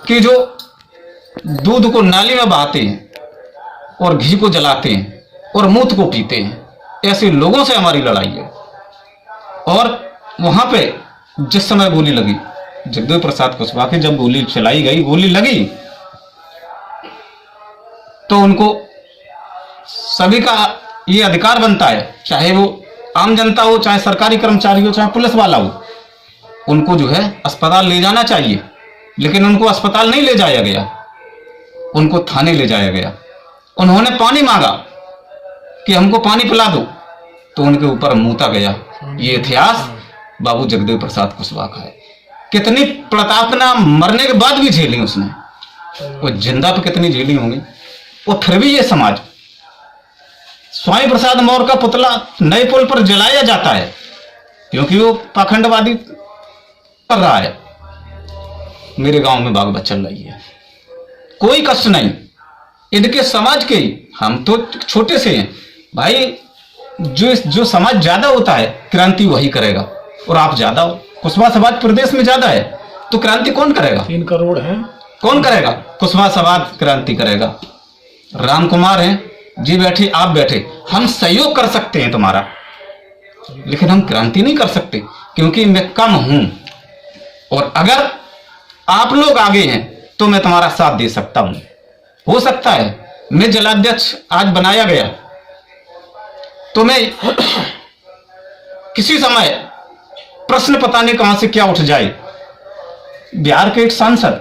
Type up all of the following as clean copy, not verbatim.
कि जो दूध को नाली में बहाते हैं और घी को जलाते हैं और मूत को पीते हैं, ऐसे लोगों से हमारी लड़ाई है। और वहां पे जिस समय गोली लगी, जगदेव प्रसाद कुशवाहा की जब गोली चलाई गई, गोली लगी, तो उनको सभी का ये अधिकार बनता है, चाहे वो आम जनता हो, चाहे सरकारी कर्मचारी हो, चाहे पुलिस वाला हो, उनको जो है अस्पताल ले जाना चाहिए। लेकिन उनको अस्पताल नहीं ले जाया गया, उनको थाने ले जाया गया। उन्होंने पानी मांगा कि हमको पानी पिला दो, तो उनके ऊपर मूता गया। ये इतिहास बाबू जगदेव प्रसाद कुशवाहा का है। कितनी प्रतापना मरने के बाद भी झेली उसने, वो जिंदा पे कितनी झेली होंगी। और फिर भी ये समाज, स्वामी प्रसाद मौर्य का पुतला नए पुल पर जलाया जाता है क्योंकि वो पाखंडवादी कर रहा है। मेरे गांव में बागबत चल रही है, कोई कष्ट नहीं। इनके समाज के, हम तो छोटे से हैं भाई, जो समाज ज्यादा होता है क्रांति वही करेगा। और आप ज्यादा हो, कुशवाहा समाज प्रदेश में ज्यादा है, तो क्रांति कौन करेगा? 3 करोड़ है, कौन करेगा? कुशवाहा समाज क्रांति करेगा। राम कुमार हैं जी, बैठे, आप बैठे, हम सहयोग कर सकते हैं तुम्हारा, लेकिन हम क्रांति नहीं कर सकते क्योंकि मैं कम हूं। और अगर आप लोग आगे हैं तो मैं तुम्हारा साथ दे सकता हूं। हो सकता है मैं जिलाध्यक्ष आज बनाया गया तो मैं किसी समय प्रश्न पता नहीं कहां से क्या उठ जाए। बिहार के एक सांसद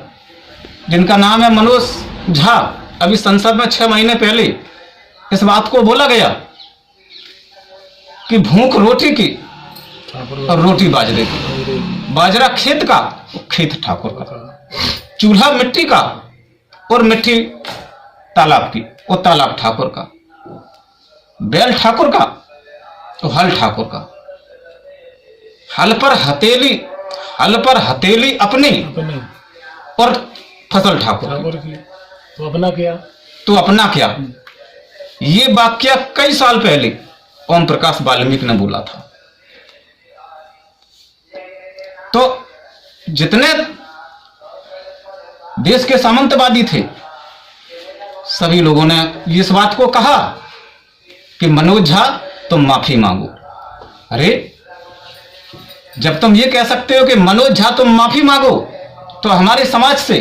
जिनका नाम है मनोज झा, अभी संसद में 6 महीने पहले इस बात को बोला गया कि भूख रोटी की और रोटी बाजरे की, बाजरा खेत का, खेत ठाकुर का, चूल्हा मिट्टी का और मिट्टी तालाब की, और तालाब ठाकुर का, बैल ठाकुर का और हल ठाकुर का। हल पर हथेली अपनी और फसल ठाकुर की, तो अपना क्या, तो अपना क्या। ये वाक्य कई साल पहले ओम प्रकाश वाल्मीकि ने बोला था। तो जितने देश के सामंतवादी थे सभी लोगों ने इस बात को कहा कि मनोज झा तुम माफी मांगो। अरे जब तुम ये कह सकते हो कि मनोज झा तुम माफी मांगो, तो हमारे समाज से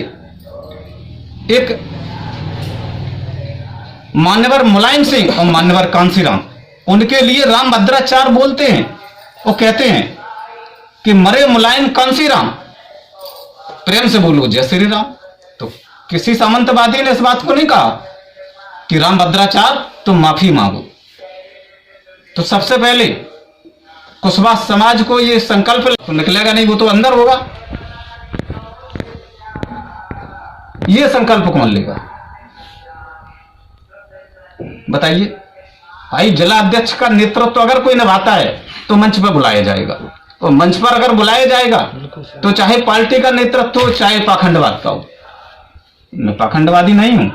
एक मान्यवर मुलायम सिंह और मान्यवर कांसीराम, उनके लिए राम भद्राचार्य बोलते हैं। वो कहते हैं कि मरे मुलायम कांसीराम, प्रेम से बोलो जय श्री राम। तो किसी सामंतवादी ने इस बात को नहीं कहा कि राम भद्राचार्य तुम माफी मांगो। तो सबसे पहले कुशवाहा समाज को ये संकल्प निकलेगा नहीं, वो तो अंदर होगा। ये संकल्प कौन लेगा बताइए भाई? जिला अध्यक्ष का नेतृत्व अगर कोई निभाता है तो मंच पर बुलाया जाएगा, और मंच पर अगर बुलाया जाएगा तो चाहे पार्टी का नेतृत्व हो, चाहे पाखंडवाद का हो। मैं पाखंडवादी नहीं हूं,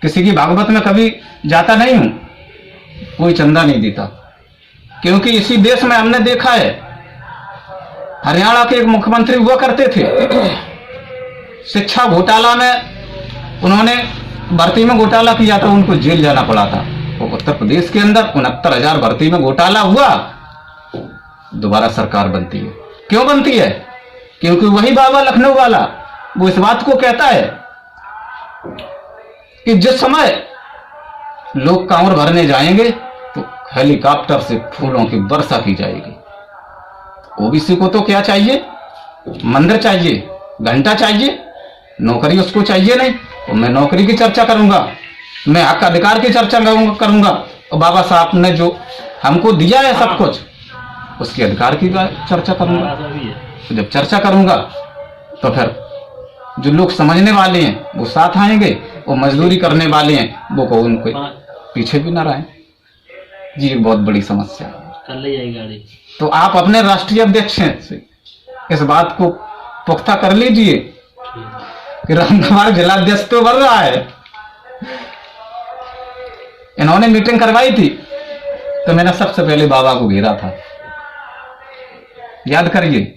किसी की भागवत में कभी जाता नहीं हूं, कोई चंदा नहीं देता, क्योंकि इसी देश में हमने देखा है, हरियाणा के एक मुख्यमंत्री हुआ करते थे, शिक्षा घोटाला में उन्होंने भर्ती में घोटाला किया तो उनको जेल जाना पड़ा था। वो उत्तर प्रदेश के अंदर 69,000 भर्ती में घोटाला हुआ, दोबारा सरकार बनती है। क्यों बनती है? क्योंकि वही बाबा लखनऊ वाला वो इस बात को कहता है कि जिस समय लोग कांवर भरने जाएंगे तो हेलीकॉप्टर से फूलों की वर्षा की जाएगी। ओबीसी को तो क्या चाहिए? मंदिर चाहिए, घंटा चाहिए, नौकरी उसको चाहिए नहीं। तो मैं नौकरी की चर्चा करूंगा, मैं हक अधिकार की चर्चा करूंगा, और बाबा साहब ने जो हमको दिया है सब कुछ, उसके अधिकार की चर्चा करूंगा। तो जब चर्चा करूंगा तो फिर जो लोग समझने वाले हैं वो साथ आएंगे, और मजदूरी करने वाले हैं वो को उनको पीछे भी ना रहे। जी एक बहुत बड़ी समस्या है। तो आप अपने राष्ट्रीय अध्यक्ष से इस बात को पुख्ता कर लीजिए कि राम कुमार जिलाध्यक्ष तो बन रहा है। इन्होंने मीटिंग करवाई थी तो मैंने सबसे पहले बाबा को घेरा था, याद करिए।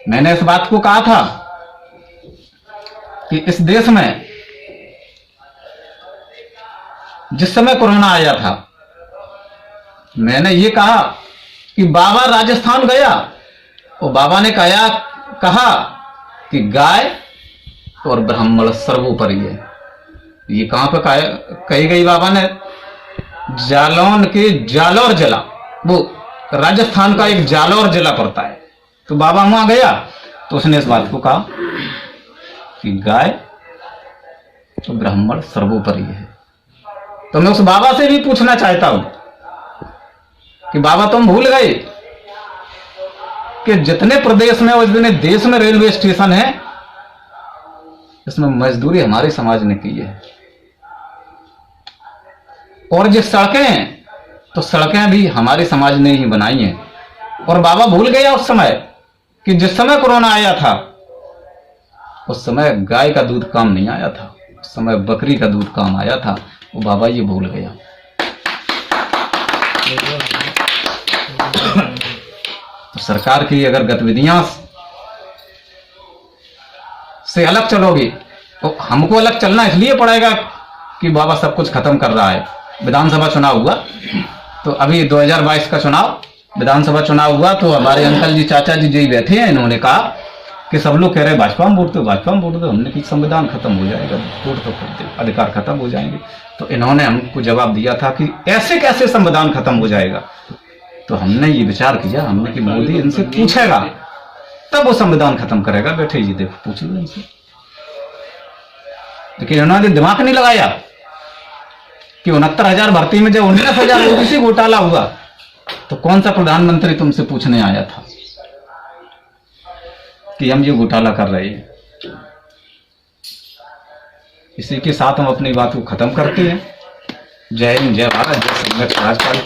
मैंने इस बात को कहा था कि इस देश में जिस समय कोरोना आया था, मैंने ये कहा कि बाबा राजस्थान गया, और बाबा ने कहा कि गाय और ब्राह्मण सर्वोपरि है। ये कहां पे कही गई बाबा ने? जालौन के जालौर जिला, वो राजस्थान का एक जालौर जिला पड़ता है। तो बाबा वहां गया तो उसने इस बात को कहा कि गाय तो ब्राह्मण सर्वोपरि है। तो मैं उस बाबा से भी पूछना चाहता हूं कि बाबा तुम भूल गए कि जितने प्रदेश में और जितने देश में रेलवे स्टेशन है, इसमें मजदूरी हमारे समाज ने की है। और जो सड़कें हैं, तो सड़कें भी हमारे समाज ने ही बनाई हैं। और बाबा भूल गया उस समय कि जिस समय कोरोना आया था, उस समय गाय का दूध काम नहीं आया था, उस समय बकरी का दूध काम आया था। वो बाबा ये भूल गया। तो सरकार की अगर गतिविधियां से अलग चलोगे तो हमको अलग चलना इसलिए पड़ेगा कि बाबा सब कुछ खत्म कर रहा है। विधानसभा चुनाव हुआ, तो अभी 2022 का चुनाव, विधानसभा चुनाव हुआ, तो हमारे अंकल जी, चाचा जी जो बैठे हैं, इन्होंने कहा कि सब लोग कह रहे हैं भाजपा में वोट दो, भाजपा में वोट दो। हमने कि संविधान खत्म हो जाएगा, वोट तो कर दे, अधिकार खत्म हो जाएंगे। तो इन्होंने हमको जवाब दिया था कि ऐसे कैसे संविधान खत्म हो जाएगा। तो हमने ये विचार किया, हमने कि मोदी इनसे पूछेगा तब वो संविधान खत्म करेगा। बैठे जी देखो, पूछ लो इनसे। लेकिन इन्होंने दिमाग नहीं लगाया कि 69,000 भर्ती में जब 19,000 ओबीसी घोटाला हुआ, तो कौन सा प्रधानमंत्री तुमसे पूछने आया था कि हम ये घोटाला कर रहे हैं। इसी के साथ हम अपनी बात को खत्म करते हैं। जय हिंद, जय भारत, जय संघर्ष राजपाल।